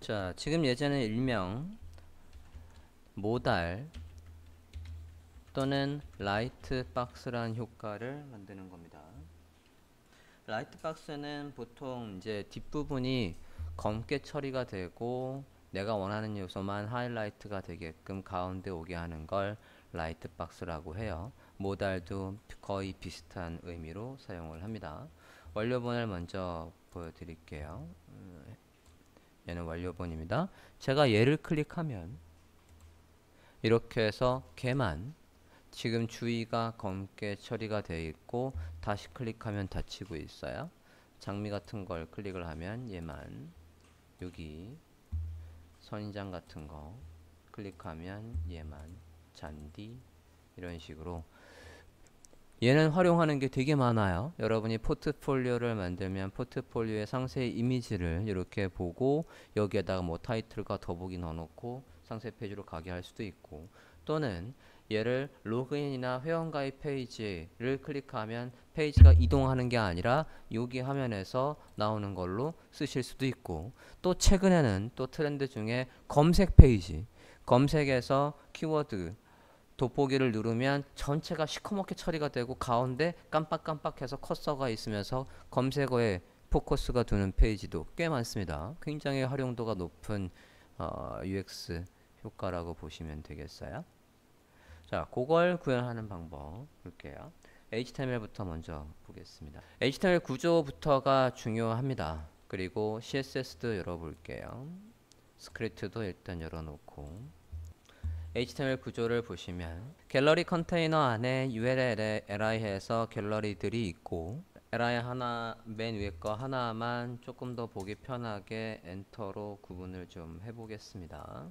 자, 지금 예제는 일명 모달 또는 라이트 박스라는 효과를 만드는 겁니다. 라이트 박스는 보통 이제 뒷부분이 검게 처리가 되고 내가 원하는 요소만 하이라이트가 되게끔 가운데 오게 하는 걸 라이트 박스라고 해요. 모달도 거의 비슷한 의미로 사용을 합니다. 완료본을 먼저 보여드릴게요. 얘는 완료본입니다. 제가 얘를 클릭하면 이렇게 해서 걔만 지금 주위가 검게 처리가 되어 있고 다시 클릭하면 닫히고 있어요. 장미 같은 걸 클릭을 하면 얘만, 여기 선인장 같은 거 클릭하면 얘만, 잔디, 이런 식으로 얘는 활용하는 게 되게 많아요. 여러분이 포트폴리오를 만들면 포트폴리오의 상세 이미지를 이렇게 보고 여기에다가 뭐 타이틀과 더보기 넣어놓고 상세 페이지로 가게 할 수도 있고, 또는 얘를 로그인이나 회원가입 페이지를 클릭하면 페이지가 이동하는 게 아니라 여기 화면에서 나오는 걸로 쓰실 수도 있고, 또 최근에는 또 트렌드 중에 검색 페이지, 검색에서 키워드 돋보기를 누르면 전체가 시커멓게 처리가 되고 가운데 깜빡깜빡해서 커서가 있으면서 검색어에 포커스가 두는 페이지도 꽤 많습니다. 굉장히 활용도가 높은 UX 효과라고 보시면 되겠어요. 자, 그걸 구현하는 방법 볼게요. HTML부터 먼저 보겠습니다. HTML 구조부터가 중요합니다. 그리고 CSS도 열어볼게요. 스크립트도 일단 열어놓고 HTML 구조를 보시면 갤러리 컨테이너 안에 URL li해서 갤러리들이 있고, li 하나, 맨 위에 거 하나만 조금 더 보기 편하게 엔터로 구분을 좀 해보겠습니다.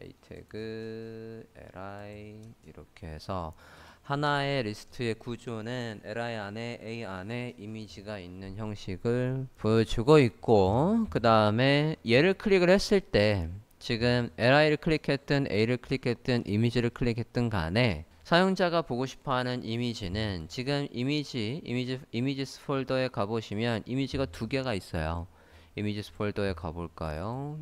a 태그 li 이렇게 해서 하나의 리스트의 구조는 li 안에 a 안에 이미지가 있는 형식을 보여주고 있고, 그 다음에 얘를 클릭을 했을 때 지금 li를 클릭했든 a를 클릭했든 이미지를 클릭했든 간에 사용자가 보고 싶어하는 이미지는 지금 이미지스 폴더에 가보시면 이미지가 두 개가 있어요. 이미지스 폴더에 가볼까요?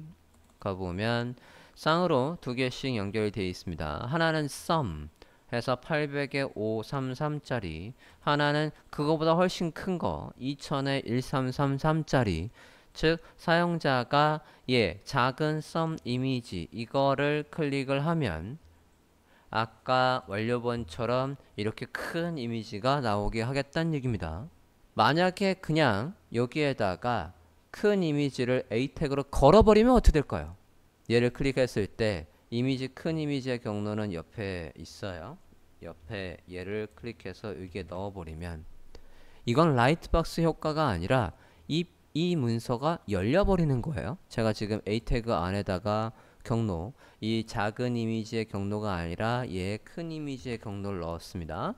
가보면 쌍으로 두 개씩 연결이 되어 있습니다. 하나는 sum 해서 800에 533짜리, 하나는 그거보다 훨씬 큰 거 2000에 1333짜리, 즉 사용자가 작은 sum 이미지 이거를 클릭을 하면 아까 완료본처럼 이렇게 큰 이미지가 나오게 하겠다는 얘기입니다. 만약에 그냥 여기에다가 큰 이미지를 A 태그로 걸어버리면 어떻게 될까요? 얘를 클릭했을 때 큰 이미지의 경로는 옆에 있어요. 옆에 얘를 클릭해서 여기에 넣어버리면 이건 라이트박스 효과가 아니라 이 문서가 열려버리는 거예요. 제가 지금 A 태그 안에다가 경로, 이 작은 이미지의 경로가 아니라 얘 큰 이미지의 경로를 넣었습니다.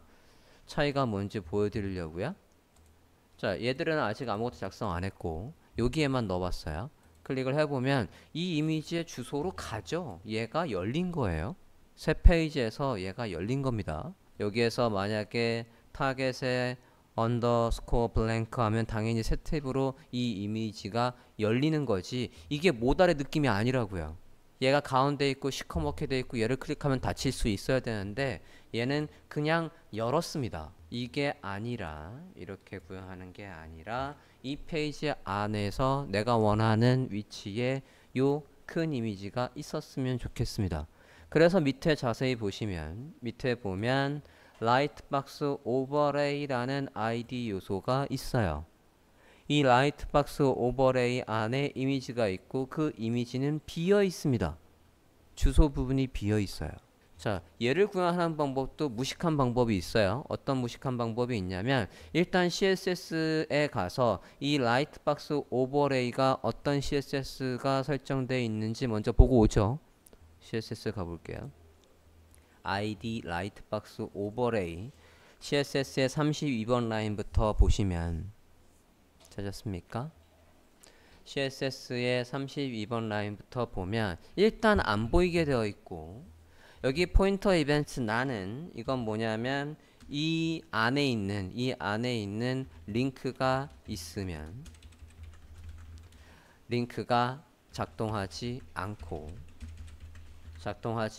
차이가 뭔지 보여드리려고요. 자, 얘들은 아직 아무것도 작성 안 했고 여기에만 넣어봤어요. 클릭을 해보면 이 이미지의 주소로 가죠. 얘가 열린 거예요. 새 페이지에서 얘가 열린 겁니다. 여기에서 만약에 타겟에 언더스코어 블랭크 하면 당연히 새 탭으로 이 이미지가 열리는 거지, 이게 모달의 느낌이 아니라고요. 얘가 가운데 있고 시커멓게 돼 있고 얘를 클릭하면 닫힐 수 있어야 되는데 얘는 그냥 열었습니다. 이게 아니라, 이렇게 구현하는 게 아니라 이 페이지 안에서 내가 원하는 위치에 요 큰 이미지가 있었으면 좋겠습니다. 그래서 밑에 자세히 보시면, 밑에 보면 라이트박스 오버레이라는 ID 요소가 있어요. 이 라이트박스 오버레이 안에 이미지가 있고 그 이미지는 비어 있습니다. 주소 부분이 비어 있어요. 자, 얘를 구현하는 방법도 무식한 방법이 있어요. 어떤 무식한 방법이 있냐면, 일단 CSS에 가서 이 라이트박스 오버레이가 어떤 CSS가 설정되어 있는지 먼저 보고 오죠. CSS 가볼게요. ID 라이트박스 오버레이, CSS의 32번 라인부터 보시면 찾았습니까? CSS의 32번 라인부터 보면 일단 안 보이게 되어 있고, 여기 포인터 이벤트 나는 이건 뭐냐면 이 안에 있는 링크가 있으면 링크가 작동하지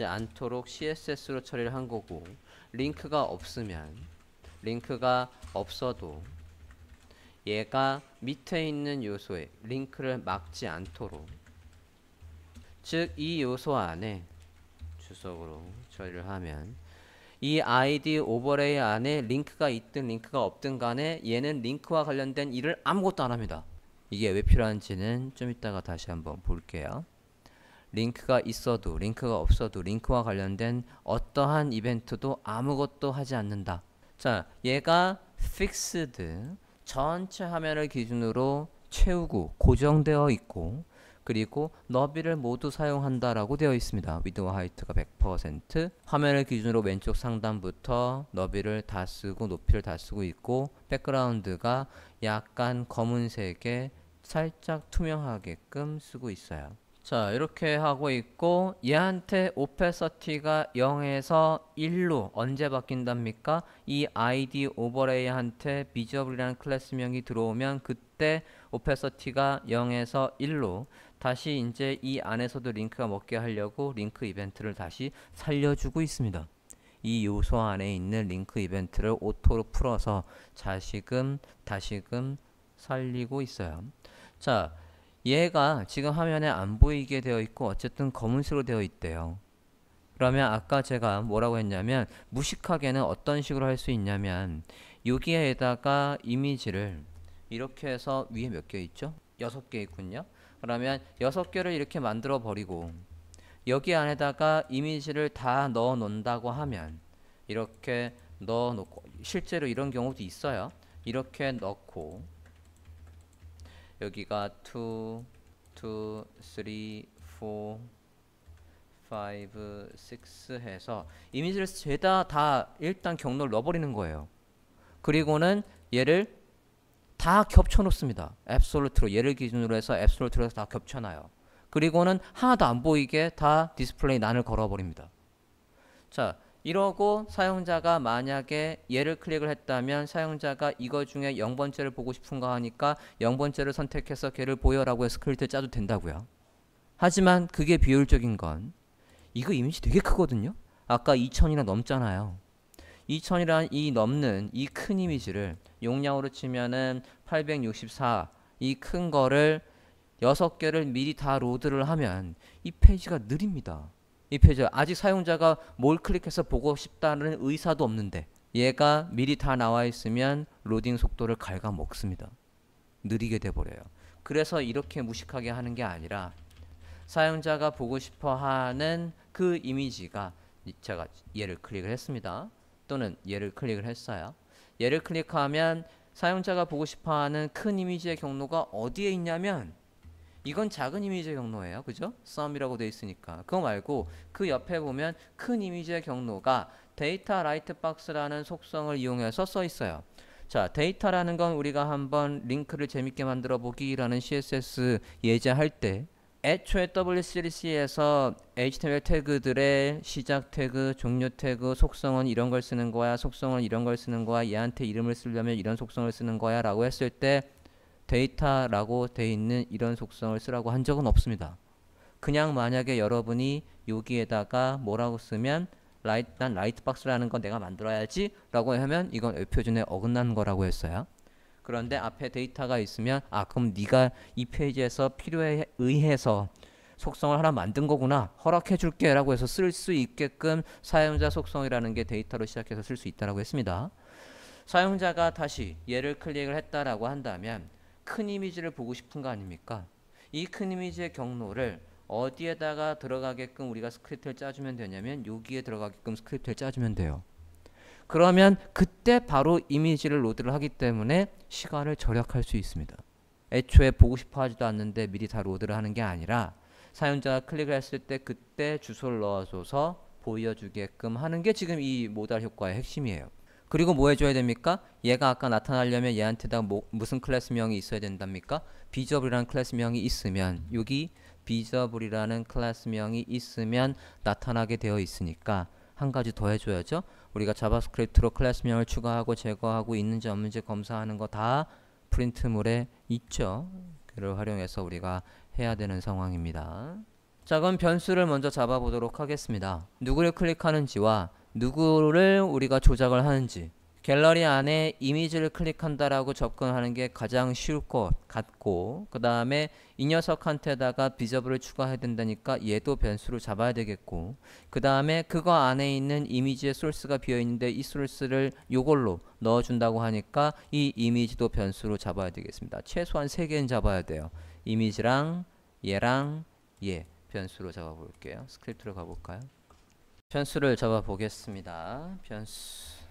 않도록 CSS로 처리를 한 거고, 링크가 없어도 얘가 밑에 있는 요소에 링크를 막지 않도록, 즉 이 요소 안에 주석으로 처리를 하면 이 ID 오버레이 안에 링크가 있든 링크가 없든 간에 얘는 링크와 관련된 일을 아무것도 안 합니다. 이게 왜 필요한지는 좀 이따가 다시 한번 볼게요. 링크가 있어도 링크가 없어도 링크와 관련된 어떠한 이벤트도 아무것도 하지 않는다. 자, 얘가 fixed, 전체 화면을 기준으로 채우고 고정되어 있고, 그리고 너비를 모두 사용한다라고 되어 있습니다. 위드와 하이트가 100%, 화면을 기준으로 왼쪽 상단부터 너비를 다 쓰고 높이를 다 쓰고 있고, 백그라운드가 약간 검은색에 살짝 투명하게끔 쓰고 있어요. 자, 이렇게 하고 있고, 얘한테 오페서티가 0에서 1로 언제 바뀐답니까? 이 ID 오버레이한테 비저블이라는 클래스명이 들어오면 그때 오페서티가 0에서 1로 다시 이제 이 안에서도 링크가 먹게 하려고 링크 이벤트를 다시 살려주고 있습니다. 이 요소 안에 있는 링크 이벤트를 오토로 풀어서 다시금 살리고 있어요. 자, 얘가 지금 화면에 안 보이게 되어 있고 어쨌든 검은색으로 되어 있대요. 그러면 아까 제가 뭐라고 했냐면, 무식하게는 어떤 식으로 할 수 있냐면, 여기에다가 이미지를 이렇게 해서 위에 몇 개 있죠? 6개 있군요. 그러면 6개를 이렇게 만들어 버리고 여기 안에다가 이미지를 다 넣어 놓는다고 하면, 이렇게 넣어 놓고, 실제로 이런 경우도 있어요. 이렇게 넣고 여기가 2, 3, 4, 5, 6 해서 이미지를 죄다 다 일단 경로를 넣어버리는 거예요. 그리고는 얘를 다 겹쳐 놓습니다. 앱솔루트로, 얘를 기준으로 해서 앱솔루트로 해서 다 겹쳐놔요. 그리고는 하나도 안 보이게 다 디스플레이 난을 걸어버립니다. 자, 이러고 사용자가 만약에 얘를 클릭을 했다면 사용자가 이거 중에 0번째를 보고 싶은가 하니까 0번째를 선택해서 걔를 보여라고 해서 스크립트를 짜도 된다고요. 하지만 그게 비효율적인 건, 이거 이미지 되게 크거든요. 아까 2000이나 넘잖아요. 2000이란 이 넘는 이 큰 이미지를 용량으로 치면은 864, 이 큰 거를 6개를 미리 다 로드를 하면 이 페이지가 느립니다. 이 페이지가 아직 사용자가 뭘 클릭해서 보고 싶다는 의사도 없는데 얘가 미리 다 나와 있으면 로딩 속도를 갉아먹습니다. 느리게 돼버려요. 그래서 이렇게 무식하게 하는 게 아니라, 사용자가 보고 싶어 하는 그 이미지가, 제가 얘를 클릭을 했습니다. 또는 얘를 클릭을 했어요. 얘를 클릭하면 사용자가 보고 싶어 하는 큰 이미지의 경로가 어디에 있냐면, 이건 작은 이미지의 경로예요. 그죠? sum이라고 되어 있으니까. 그거 말고 그 옆에 보면 큰 이미지의 경로가 데이터 라이트 박스라는 속성을 이용해서 써 있어요. 자, 데이터라는 건 우리가 한번 링크를 재밌게 만들어 보기라는 CSS 예제할 때 애초에 W3C에서 HTML 태그들의 시작 태그, 종료 태그, 속성은 이런 걸 쓰는 거야, 속성은 이런 걸 쓰는 거야, 얘한테 이름을 쓰려면 이런 속성을 쓰는 거야 라고 했을 때 데이터라고 돼 있는 이런 속성을 쓰라고 한 적은 없습니다. 그냥 만약에 여러분이 여기에다가 뭐라고 쓰면 난 라이트박스라는 건 내가 만들어야지 라고 하면 이건 웹표준에 어긋나는 거라고 했어요. 그런데 앞에 데이터가 있으면, 아, 그럼 네가 이 페이지에서 필요에 의해서 속성을 하나 만든 거구나, 허락해 줄게 라고 해서 쓸 수 있게끔 사용자 속성이라는 게 데이터로 시작해서 쓸 수 있다라고 했습니다. 사용자가 다시 얘를 클릭을 했다라고 한다면 큰 이미지를 보고 싶은 거 아닙니까? 이 큰 이미지의 경로를 어디에다가 들어가게끔 우리가 스크립트를 짜주면 되냐면, 여기에 들어가게끔 스크립트를 짜주면 돼요. 그러면 그때 바로 이미지를 로드를 하기 때문에 시간을 절약할 수 있습니다. 애초에 보고 싶어 하지도 않는데 미리 다 로드를 하는 게 아니라, 사용자가 클릭을 했을 때 그때 주소를 넣어줘서 보여주게끔 하는 게 지금 이 모달 효과의 핵심이에요. 그리고 뭐 해줘야 됩니까? 얘가 아까 나타나려면 얘한테다가 무슨 클래스명이 있어야 된답니까? 비저블이라는 클래스명이 있으면, 여기 비저블이라는 클래스명이 있으면 나타나게 되어 있으니까 한 가지 더 해줘야죠. 우리가 자바스크립트로 클래스명을 추가하고 제거하고 있는지 없는지 검사하는 거 다 프린트물에 있죠. 그를 활용해서 우리가 해야 되는 상황입니다. 자, 그럼 변수를 먼저 잡아보도록 하겠습니다. 누구를 클릭하는지와 누구를 우리가 조작을 하는지, 갤러리 안에 이미지를 클릭한다라고 접근하는 게 가장 쉬울 것 같고, 그 다음에 이 녀석한테다가 비저블을 추가해야 된다니까 얘도 변수로 잡아야 되겠고, 그 다음에 그거 안에 있는 이미지의 소스가 비어있는데 이 소스를 요걸로 넣어준다고 하니까 이 이미지도 변수로 잡아야 되겠습니다. 최소한 3개는 잡아야 돼요. 이미지랑 얘랑 얘 변수로 잡아볼게요. 스크립트로 가볼까요? 변수를 잡아보겠습니다. 변수,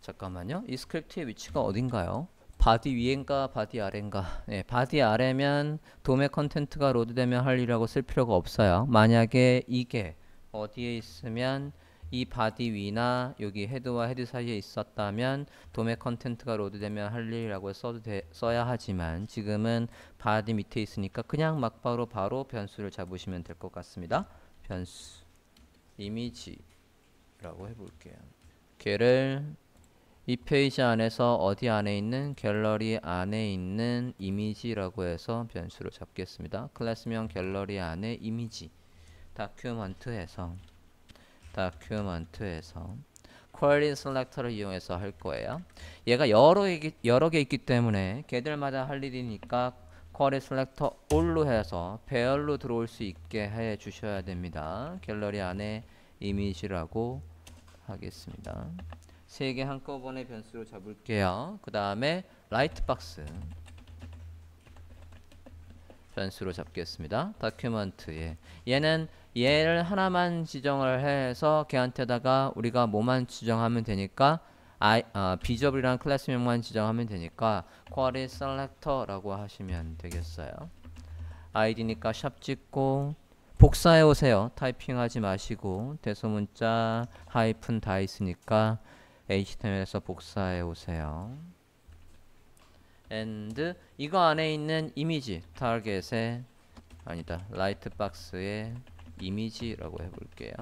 잠깐만요. 이 스크립트의 위치가 어딘가요? 바디 위엔가 바디 아래인가? 네, 바디 아래면 도메 컨텐트가 로드되면 할 일이라고 쓸 필요가 없어요. 만약에 이게 어디에 있으면 이 바디 위나 여기 헤드와 헤드 사이에 있었다면 도메 컨텐트가 로드되면 할 일이라고 써야 하지만 지금은 바디 밑에 있으니까 그냥 막바로 바로 변수를 잡으시면 될 것 같습니다. 변수 이미지라고 해볼게요. 걔를 이 페이지 안에서 어디 안에 있는 갤러리 안에 있는 이미지라고 해서 변수로 잡겠습니다. 클래스명 갤러리 안에 이미지 다큐먼트에서 쿼리 셀렉터를 이용해서 할 거예요. 얘가 여러 개 있기 때문에 걔들마다 할 일이니까 쿼리 셀렉터 all로 해서 배열로 들어올 수 있게 해 주셔야 됩니다. 갤러리 안에 이미지라고 하겠습니다. 3개 한꺼번에 변수로 잡을게요. 그 다음에 라이트박스 변수로 잡겠습니다. 다큐먼트에 얘는 얘를 하나만 지정을 해서 걔한테다가 우리가 뭐만 지정하면 되니까 비저블이라는 클래스명만 지정하면 되니까 쿼리 셀렉터라고 하시면 되겠어요. 아이디니까 샵 찍고 복사해 오세요. 타이핑하지 마시고 대소문자 하이픈 다 있으니까 HTML에서 복사해 오세요. and 이거 안에 있는 이미지 타겟에 아니다 라이트박스의 이미지라고 해볼게요.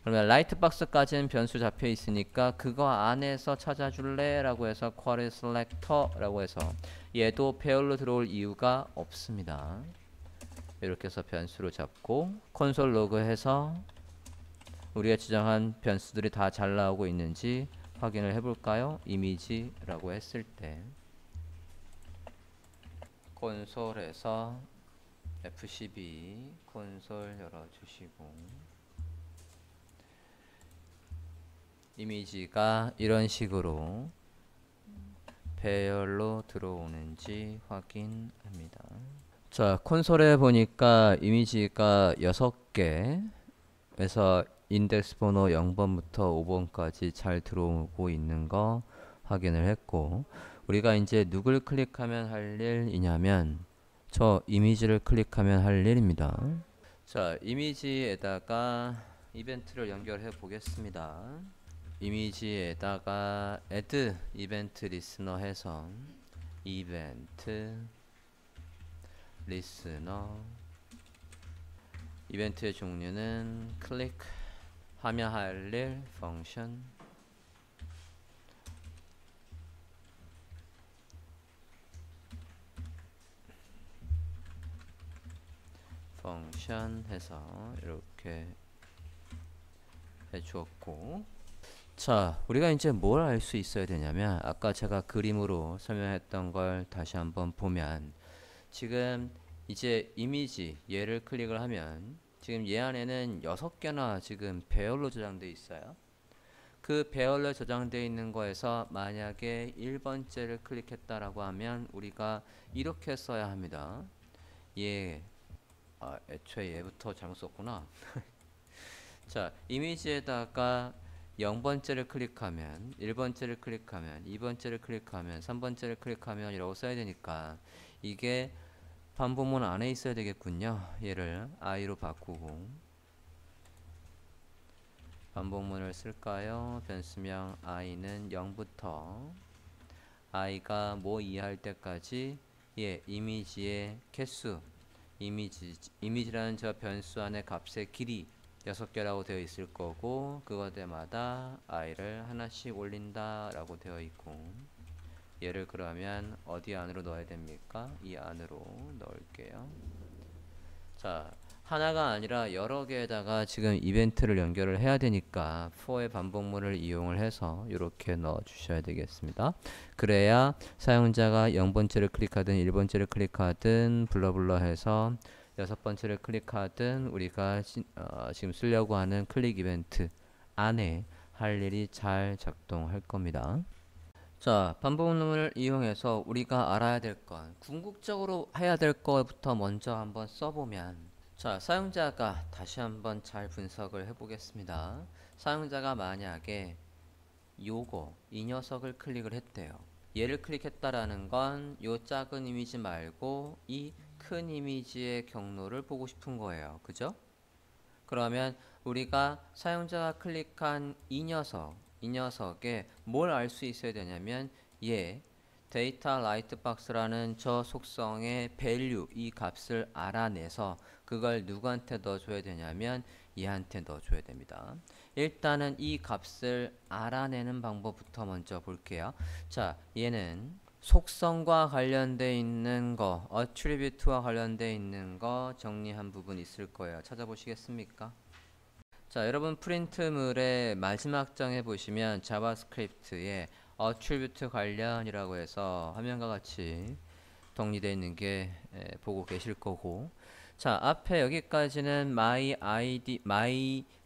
그러면 라이트박스까지는 변수 잡혀 있으니까 그거 안에서 찾아줄래? 라고 해서 쿼리 셀렉터라고 해서 얘도 페어로 들어올 이유가 없습니다. 이렇게 해서 변수로 잡고 콘솔 로그해서 우리가 지정한 변수들이 다 잘 나오고 있는지 확인을 해볼까요? 이미지라고 했을 때 콘솔에서 F12 콘솔 열어주시고 이미지가 이런 식으로 배열로 들어오는지 확인합니다. 자, 콘솔에 보니까 이미지가 6개에서 인덱스 번호 0번부터 5번까지 잘 들어오고 있는 거 확인을 했고, 우리가 이제 누굴 클릭하면 할 일이냐면 저 이미지를 클릭하면 할 일입니다. 자, 이미지에다가 이벤트를 연결해 보겠습니다. 이미지에다가 add 이벤트 리스너 해서 이벤트 리스너 이벤트의 종류는 클릭 하면 할 일 펑션 해서 이렇게 해주었고, 자, 우리가 이제 뭘 알 수 있어야 되냐면 아까 제가 그림으로 설명했던 걸 다시 한번 보면 지금 이제 이미지 얘를 클릭을 하면 지금 얘 안에는 6개나 지금 배열로 저장되어 있어요. 그 배열로 저장되어 있는 거에서 만약에 1번째를 클릭했다라고 하면 우리가 이렇게 써야 합니다. 얘 애초에 얘부터 잘못 썼구나. 자, 이미지에다가 0번째를 클릭하면 1번째를 클릭하면 2번째를 클릭하면 3번째를 클릭하면 이라고 써야 되니까 이게 반복문 안에 있어야 되겠군요. 얘를 i로 바꾸고 반복문을 쓸까요? 변수명 i는 0부터 i가 뭐 이해할 때까지 이미지의 개수 이미지라는 저 변수 안에 값의 길이 6개라고 되어 있을 거고 그거들마다 i를 하나씩 올린다 라고 되어 있고 얘를 그러면 어디 안으로 넣어야 됩니까? 이 안으로 넣을게요. 자, 하나가 아니라 여러 개에다가 지금 이벤트를 연결을 해야 되니까 for의 반복문을 이용을 해서 이렇게 넣어 주셔야 되겠습니다. 그래야 사용자가 0번째를 클릭하든 1번째를 클릭하든 블러블러 해서 6번째를 클릭하든 우리가 지금 쓰려고 하는 클릭 이벤트 안에 할 일이 잘 작동할 겁니다. 자, 반복문을 이용해서 우리가 알아야 될 건, 궁극적으로 해야 될 것부터 먼저 한번 써보면, 자, 사용자가 다시 한번 잘 분석을 해보겠습니다. 사용자가 만약에 이 녀석을 클릭을 했대요. 얘를 클릭했다라는 건 요 작은 이미지 말고 이 큰 이미지의 경로를 보고 싶은 거예요. 그죠? 그러면 우리가 사용자가 클릭한 이 녀석에 뭘 알 수 있어야 되냐면 얘 데이터 라이트박스라는 저 속성의 value 이 값을 알아내서 그걸 누구한테 넣어줘야 되냐면 얘한테 넣어줘야 됩니다. 일단은 이 값을 알아내는 방법부터 먼저 볼게요. 자, 얘는 속성과 관련돼 있는 거, attribute와 관련돼 있는 거 정리한 부분 있을 거예요. 찾아보시겠습니까? 자, 여러분 프린트물의 마지막 장에 보시면 자바스크립트에 attribute 관련이라고 해서 화면과 같이 정리되어 있는 게 보고 계실 거고, 자, 앞에 여기까지는 my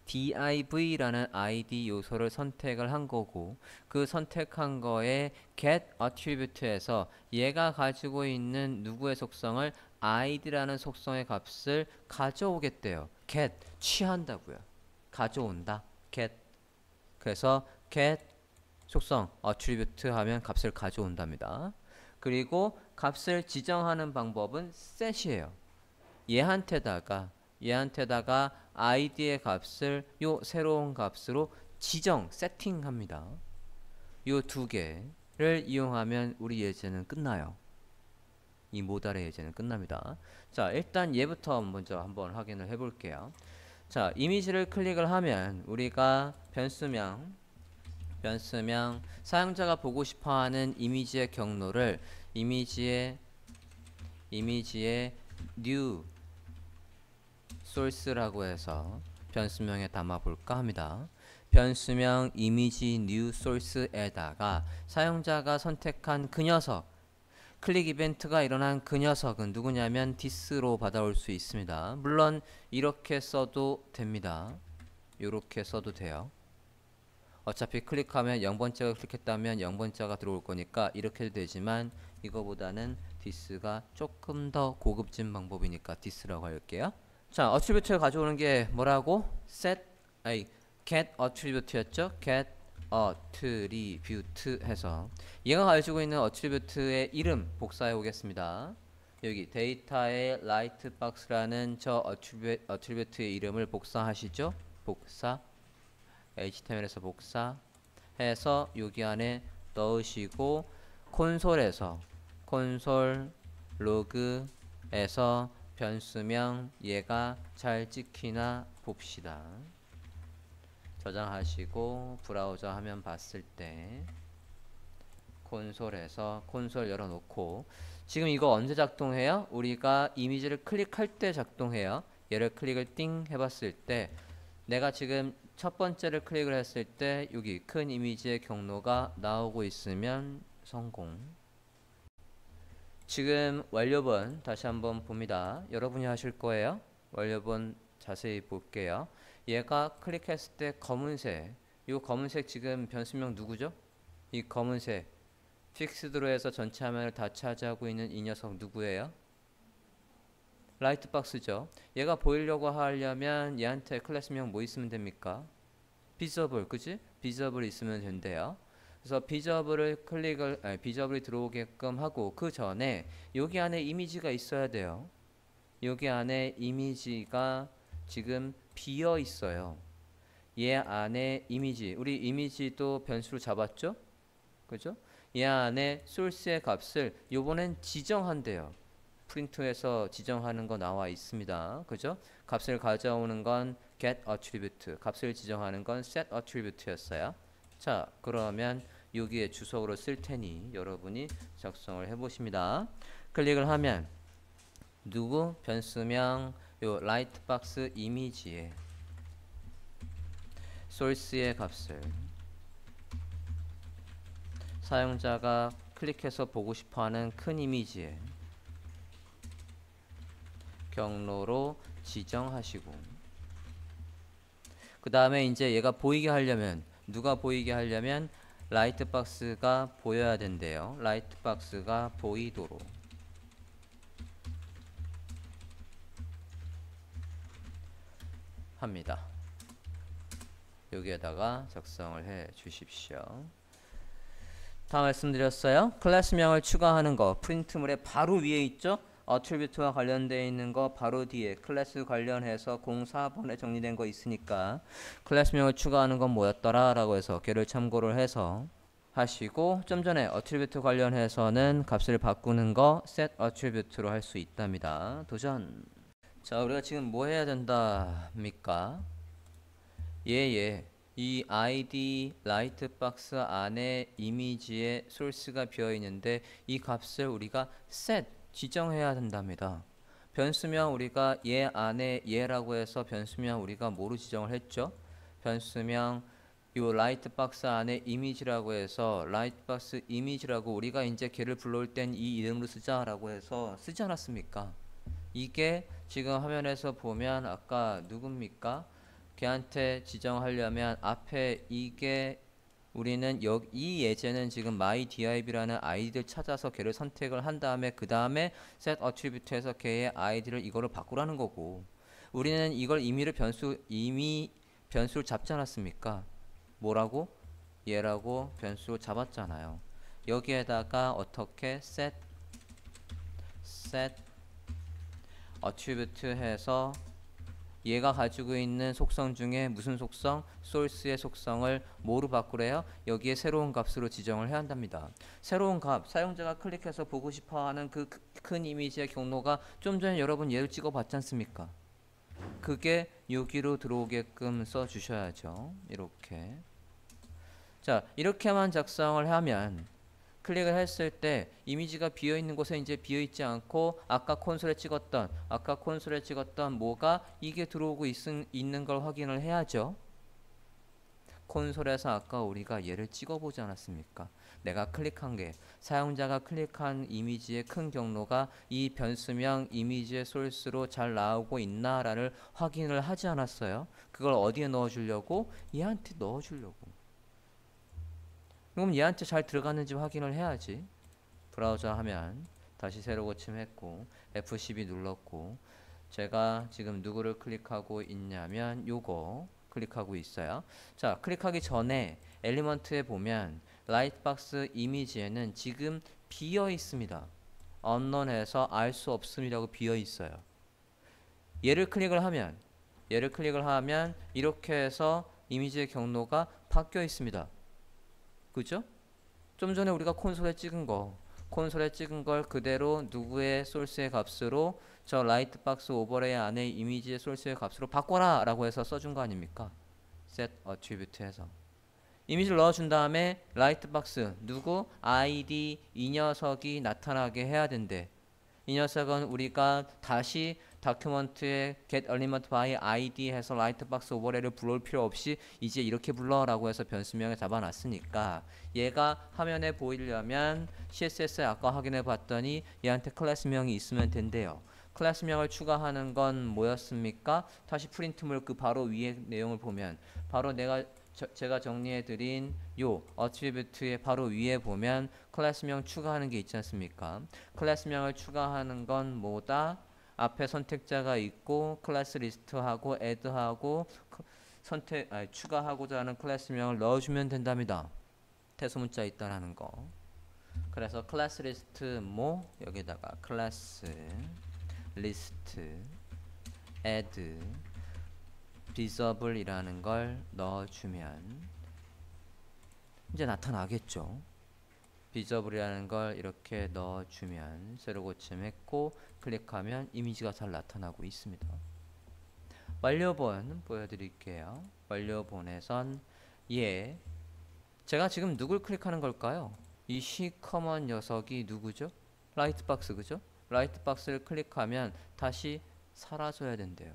div라는 id 요소를 선택을 한 거고, 그 선택한 거에 get attribute에서 얘가 가지고 있는 누구의 속성을 id라는 속성의 값을 가져오겠대요. get 취한다고요. 가져온다. get. 그래서 get 속성 attribute 하면 값을 가져온답니다. 그리고 값을 지정하는 방법은 set이에요. 얘한테다가 id의 값을 요 새로운 값으로 지정, 세팅합니다. 요 두 개를 이용하면 우리 예제는 끝나요. 이 모달의 예제는 끝납니다. 자, 일단 얘부터 먼저 한번 확인을 해볼게요. 자, 이미지를 클릭을 하면 우리가 변수명 사용자가 보고 싶어하는 이미지의 경로를 이미지의 new source라고 해서 변수명에 담아 볼까 합니다. 변수명 이미지 new source에다가 사용자가 선택한 그 녀석, 클릭 이벤트가 일어난 그 녀석은 누구냐면 this로 받아올 수 있습니다. 물론 이렇게 써도 됩니다. 이렇게 써도 돼요. 어차피 클릭하면 0번째가 클릭했다면 0번째가 들어올 거니까 이렇게 해도 되지만 이거보다는 this가 조금 더 고급진 방법이니까 this라고 할게요. 자, attribute를 가져오는 게 뭐라고? get attribute였죠? get attribute 해서 얘가 가지고 있는 attribute의 이름 복사해 오겠습니다. 여기 데이터의 lightbox라는 저 attribute의 이름을 복사하시죠? 복사 HTML에서 복사해서 여기 안에 넣으시고 콘솔에서 콘솔 로그에서 변수명 얘가 잘 찍히나 봅시다. 저장하시고 브라우저 화면 봤을 때 콘솔에서 콘솔 열어놓고 지금 이거 언제 작동해요? 우리가 이미지를 클릭할 때 작동해요. 얘를 클릭을 띵 해봤을 때 내가 지금 첫 번째를 클릭을 했을 때 여기 큰 이미지의 경로가 나오고 있으면 성공. 지금 완료본 다시 한번 봅니다. 여러분이 하실 거예요. 완료본 자세히 볼게요. 얘가 클릭했을 때 검은색, 이 검은색 지금 변수명 누구죠? 이 검은색 픽스드로 해서 전체 화면을 다 차지하고 있는 이 녀석 누구예요? 라이트박스죠. 얘가 보이려고 하려면 얘한테 클래스명 뭐 있으면 됩니까? 비저블, 그지? 비저블 있으면 된대요. 그래서 비저블이 들어오게끔 하고 그 전에 여기 안에 이미지가 있어야 돼요. 여기 안에 이미지가 지금 비어 있어요. 얘 안에 이미지, 우리 이미지도 변수로 잡았죠? 그죠? 얘 안에 소스의 값을 요번엔 지정한대요. 프린트에서 지정하는 거 나와 있습니다. 그죠? 값을 가져오는 건 get attribute, 값을 지정하는 건 set attribute였어요. 자, 그러면 여기에 주석으로 쓸 테니 여러분이 작성을 해보십니다. 클릭을 하면 누구? 변수명 요 라이트박스 이미지에 소스의 값을 사용자가 클릭해서 보고 싶어하는 큰 이미지에 경로로 지정하시고, 그 다음에 이제 얘가 보이게 하려면, 누가 보이게 하려면 라이트박스가 보여야 된대요. 라이트박스가 보이도록 합니다. 여기에다가 작성을 해 주십시오. 다 말씀드렸어요. 클래스명을 추가하는 거 프린트물의 바로 위에 있죠. 어트리뷰트와 관련되어 있는 거 바로 뒤에 클래스 관련해서 04번에 정리된 거 있으니까 클래스명을 추가하는 건 뭐였더라 라고 해서 걔를 참고를 해서 하시고, 좀 전에 어트리뷰트 관련해서는 값을 바꾸는 거 set attribute로 할 수 있답니다. 도전. 자, 우리가 지금 뭐 해야 된답니까? 이 id 라이트박스 안에 이미지의 소스가 비어 있는데 이 값을 우리가 set 지정해야 된답니다. 변수명 우리가 얘 안에 얘라고 해서 변수명 우리가 뭐로 지정을 했죠? 변수명 요 라이트박스 안에 이미지라고 해서 라이트박스 이미지라고 우리가 이제 걔를 불러올 땐 이 이름으로 쓰자라고 해서 쓰지 않았습니까? 이게 지금 화면에서 보면 아까 누굽니까? 걔한테 지정하려면 앞에 이게 우리는 이 예제는 지금 myDiv라는 아이디를 찾아서 걔를 선택을 한 다음에 그 다음에 set attribute에서 걔의 아이디를 이거를 바꾸라는 거고, 우리는 이걸 이미 변수를 잡지 않았습니까? 뭐라고? 얘라고 변수를 잡았잖아요. 여기에다가 어떻게 set attribute 해서 얘가 가지고 있는 속성 중에 무슨 속성? source의 속성을 뭐로 바꾸래요? 여기에 새로운 값으로 지정을 해야 한답니다. 새로운 값, 사용자가 클릭해서 보고 싶어하는 그 큰 이미지의 경로가 좀 전에 여러분 얘를 찍어 봤지 않습니까? 그게 여기로 들어오게끔 써 주셔야죠. 이렇게. 자, 이렇게만 작성을 하면 클릭을 했을 때 이미지가 비어있는 곳에 이제 비어있지 않고 아까 콘솔에 찍었던 뭐가 이게 들어오고 있는 걸 확인을 해야죠. 콘솔에서 아까 우리가 얘를 찍어보지 않았습니까? 내가 클릭한 게, 사용자가 클릭한 이미지의 큰 경로가 이 변수명 이미지의 소스로 잘 나오고 있나라를 확인을 하지 않았어요. 그걸 어디에 넣어주려고? 얘한테 넣어주려고. 그럼 얘한테 잘 들어갔는지 확인을 해야지. 브라우저 하면 다시 새로 고침했고 F12 눌렀고, 제가 지금 누구를 클릭하고 있냐면 요거 클릭하고 있어요. 자, 클릭하기 전에 엘리먼트에 보면 라이트박스 이미지에는 지금 비어 있습니다. unknown해서 알 수 없음이라고 비어 있어요. 얘를 클릭을 하면 이렇게 해서 이미지의 경로가 바뀌어 있습니다. 그죠? 좀 전에 우리가 콘솔에 찍은 걸 그대로 누구의 소스의 값으로 저 라이트박스 오버레이 안에 이미지의 소스의 값으로 바꿔라 라고 해서 써준 거 아닙니까? set attribute 해서 이미지를 넣어준 다음에 라이트박스 누구? id 이 녀석이 나타나게 해야 된대. 이 녀석은 우리가 다시 다큐먼트에 get element by id 해서 라이트박스 오버레이를 불러올 필요 없이 이제 이렇게 불러라고 해서 변수명에 잡아놨으니까 얘가 화면에 보이려면 CSS에 아까 확인해 봤더니 얘한테 클래스명이 있으면 된대요. 클래스명을 추가하는 건 뭐였습니까? 다시 프린트물 그 바로 위에 내용을 보면 바로 제가 정리해드린 요 attribute의 바로 위에 보면 클래스명 추가하는 게 있지 않습니까? 클래스명을 추가하는 건 뭐다? 앞에 선택자가 있고 클래스 리스트하고 add하고 추가하고자 하는 클래스명을 넣어주면 된답니다. 태소문자 있다라는 거. 그래서 클래스 리스트 여기다가 클래스 리스트 add visible이라는 걸 넣어주면 이제 나타나겠죠. visible이라는 걸 이렇게 넣어주면 새로 고침했고 클릭하면 이미지가 잘 나타나고 있습니다. 완료본 보여드릴게요. 완료본에선 제가 지금 누굴 클릭하는 걸까요? 이 시커먼 녀석이 누구죠? 라이트박스, 그죠? 라이트박스를 클릭하면 다시 사라져야 된대요.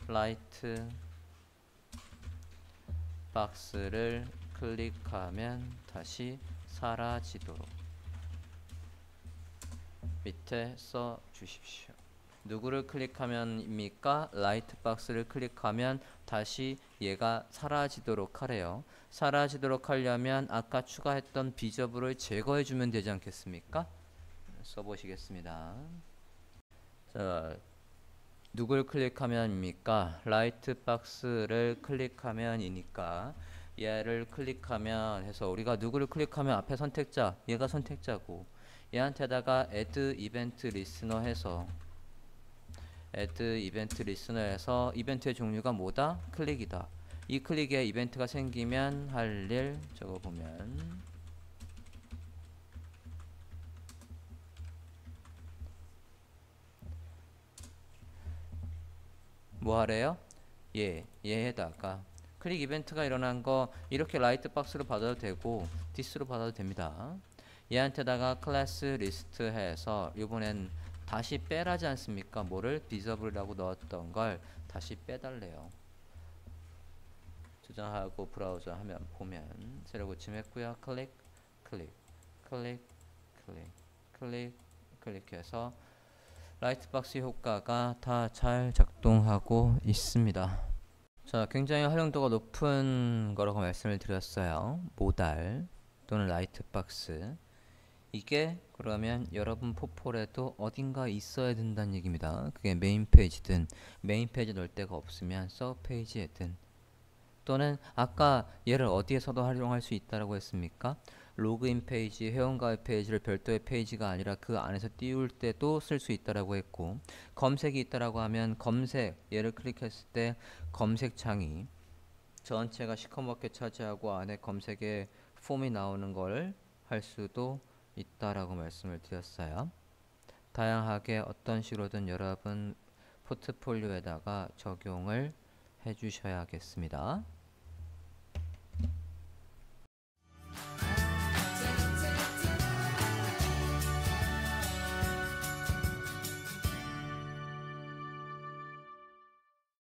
라이트 박스를 클릭하면 다시 사라지도록 밑에 써 주십시오. 누구를 클릭하면입니까? 라이트 박스를 클릭하면 다시 얘가 사라지도록 하래요. 사라지도록 하려면 아까 추가했던 비저블을 제거해 주면 되지 않겠습니까? 써보시겠습니다. 자, 누굴 클릭하면입니까? 라이트 박스를 클릭하면이니까 얘를 클릭하면 해서 우리가 누구를 클릭하면 앞에 선택자, 얘가 선택자고 얘한테다가 add event listener 해서 add event listener에서 이벤트의 종류가 뭐다? 클릭이다. 이 클릭에 이벤트가 생기면 할 일 적어보면 뭐 하래요? 얘에다가 클릭 이벤트가 일어난 거 이렇게 라이트 박스로 받아도 되고 디스로 받아도 됩니다. 얘한테다가 클래스 리스트 해서 이번엔 다시 빼라지 않습니까? 뭐를 비저블이라고 넣었던 걸 다시 빼달래요. 저장하고 브라우저 하면 보면 새로 고침했고요. 클릭 클릭 클릭 클릭 클릭 클릭해서 라이트박스 효과가 다 잘 작동하고 있습니다. 자, 굉장히 활용도가 높은 거라고 말씀을 드렸어요. 모달 또는 라이트박스. 이게 그러면 여러분 포폴에도 어딘가 있어야 된다는 얘기입니다. 그게 메인 페이지든 메인 페이지 넣을 데가 없으면 서브 페이지에든 또는 아까 얘를 어디에서도 활용할 수 있다라고 했습니까? 로그인 페이지, 회원가입 페이지를 별도의 페이지가 아니라 그 안에서 띄울 때도 쓸 수 있다라고 했고 검색이 있다라고 하면 검색 얘를 클릭했을 때 검색창이 전체가 시커멓게 차지하고 안에 검색에 폼이 나오는 걸 할 수도 있다라고 말씀을 드렸어요. 다양하게 어떤 식으로든 여러분 포트폴리오에다가 적용을 해 주셔야겠습니다.